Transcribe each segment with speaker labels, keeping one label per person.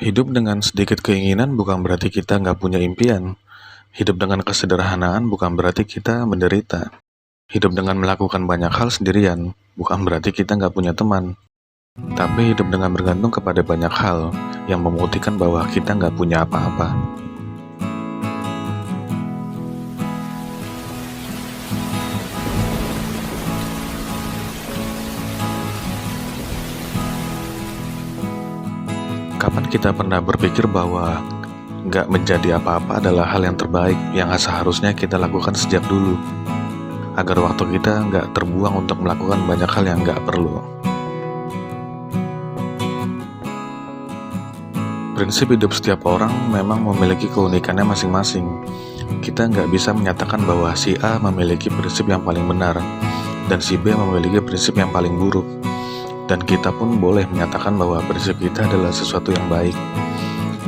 Speaker 1: Hidup dengan sedikit keinginan bukan berarti kita nggak punya impian. Hidup dengan kesederhanaan bukan berarti kita menderita. Hidup dengan melakukan banyak hal sendirian bukan berarti kita nggak punya teman. Tapi hidup dengan bergantung kepada banyak hal yang membuktikan bahwa kita nggak punya apa-apa. Kapan kita pernah berpikir bahwa nggak menjadi apa-apa adalah hal yang terbaik yang seharusnya kita lakukan sejak dulu, agar waktu kita nggak terbuang untuk melakukan banyak hal yang nggak perlu. Prinsip hidup setiap orang memang memiliki keunikannya masing-masing. Kita nggak bisa menyatakan bahwa si A memiliki prinsip yang paling benar, dan si B memiliki prinsip yang paling buruk. Dan kita pun boleh menyatakan bahwa prinsip kita adalah sesuatu yang baik.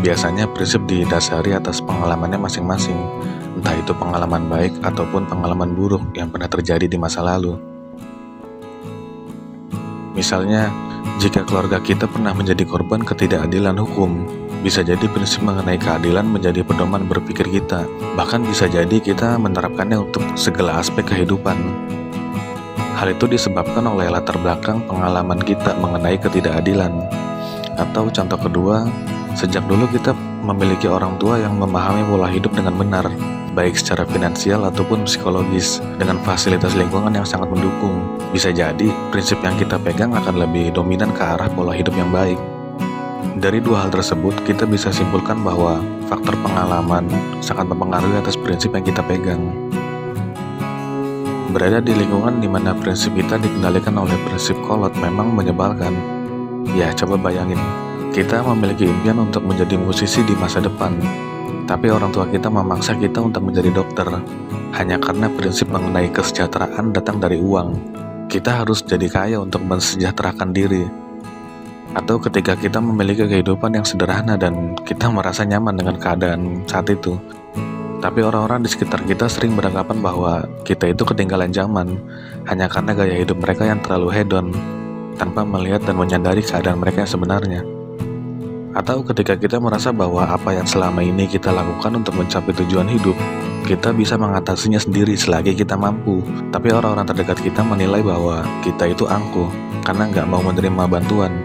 Speaker 1: Biasanya prinsip didasari atas pengalamannya masing-masing, entah itu pengalaman baik ataupun pengalaman buruk yang pernah terjadi di masa lalu. Misalnya, jika keluarga kita pernah menjadi korban ketidakadilan hukum, bisa jadi prinsip mengenai keadilan menjadi pedoman berpikir kita. Bahkan bisa jadi kita menerapkannya untuk segala aspek kehidupan. Hal itu disebabkan oleh latar belakang pengalaman kita mengenai ketidakadilan. Atau contoh kedua, sejak dulu kita memiliki orang tua yang memahami pola hidup dengan benar, baik secara finansial ataupun psikologis, dengan fasilitas lingkungan yang sangat mendukung. Bisa jadi, prinsip yang kita pegang akan lebih dominan ke arah pola hidup yang baik. Dari dua hal tersebut, kita bisa simpulkan bahwa faktor pengalaman sangat mempengaruhi atas prinsip yang kita pegang. Berada di lingkungan di mana prinsip kita dikendalikan oleh prinsip kolot memang menyebalkan. Ya, coba bayangin, kita memiliki impian untuk menjadi musisi di masa depan, tapi orang tua kita memaksa kita untuk menjadi dokter, hanya karena prinsip mengenai kesejahteraan datang dari uang. Kita harus jadi kaya untuk mensejahterakan diri. Atau ketika kita memiliki kehidupan yang sederhana dan kita merasa nyaman dengan keadaan saat itu, tapi orang-orang di sekitar kita sering beranggapan bahwa kita itu ketinggalan zaman hanya karena gaya hidup mereka yang terlalu hedon, tanpa melihat dan menyadari keadaan mereka yang sebenarnya. Atau ketika kita merasa bahwa apa yang selama ini kita lakukan untuk mencapai tujuan hidup, kita bisa mengatasinya sendiri selagi kita mampu, tapi orang-orang terdekat kita menilai bahwa kita itu angkuh karena nggak mau menerima bantuan.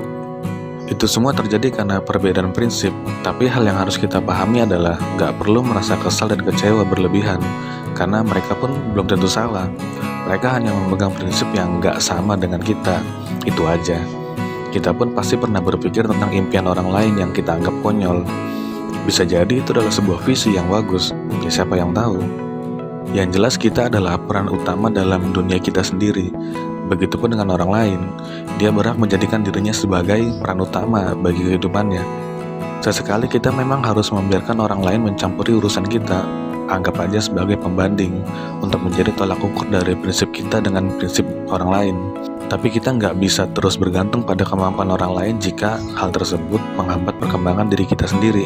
Speaker 1: Itu semua terjadi karena perbedaan prinsip, tapi hal yang harus kita pahami adalah nggak perlu merasa kesal dan kecewa berlebihan, karena mereka pun belum tentu salah. Mereka hanya memegang prinsip yang nggak sama dengan kita, itu aja. Kita pun pasti pernah berpikir tentang impian orang lain yang kita anggap konyol. Bisa jadi itu adalah sebuah visi yang bagus, ya siapa yang tahu. Yang jelas kita adalah peran utama dalam dunia kita sendiri. Begitupun dengan orang lain, dia berhak menjadikan dirinya sebagai peran utama bagi kehidupannya. Sesekali kita memang harus membiarkan orang lain mencampuri urusan kita, anggap aja sebagai pembanding untuk menjadi tolak ukur dari prinsip kita dengan prinsip orang lain. Tapi kita nggak bisa terus bergantung pada kemampuan orang lain jika hal tersebut menghambat perkembangan diri kita sendiri.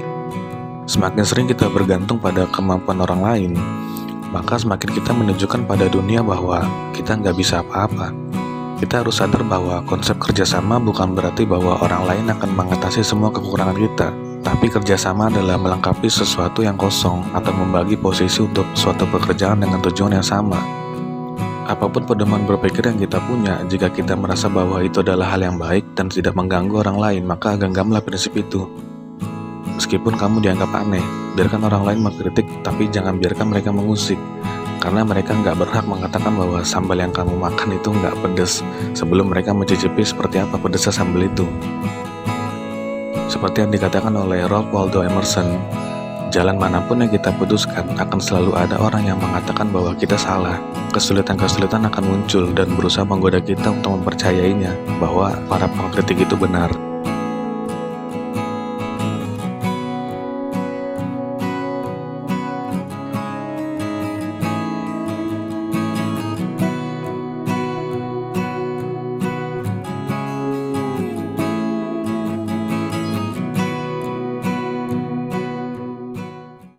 Speaker 1: Semakin sering kita bergantung pada kemampuan orang lain, maka semakin kita menunjukkan pada dunia bahwa kita nggak bisa apa-apa. Kita harus sadar bahwa konsep kerjasama bukan berarti bahwa orang lain akan mengatasi semua kekurangan kita, tapi kerjasama adalah melengkapi sesuatu yang kosong atau membagi posisi untuk suatu pekerjaan dengan tujuan yang sama. Apapun pedoman berpikir yang kita punya, jika kita merasa bahwa itu adalah hal yang baik dan tidak mengganggu orang lain, maka genggamlah prinsip itu. Meskipun kamu dianggap aneh, biarkan orang lain mengkritik, tapi jangan biarkan mereka mengusik. Karena mereka nggak berhak mengatakan bahwa sambal yang kamu makan itu nggak pedas sebelum mereka mencicipi seperti apa pedasnya sambal itu. Seperti yang dikatakan oleh Ralph Waldo Emerson, jalan manapun yang kita putuskan akan selalu ada orang yang mengatakan bahwa kita salah. Kesulitan-kesulitan akan muncul dan berusaha menggoda kita untuk mempercayainya bahwa para pengkritik itu benar.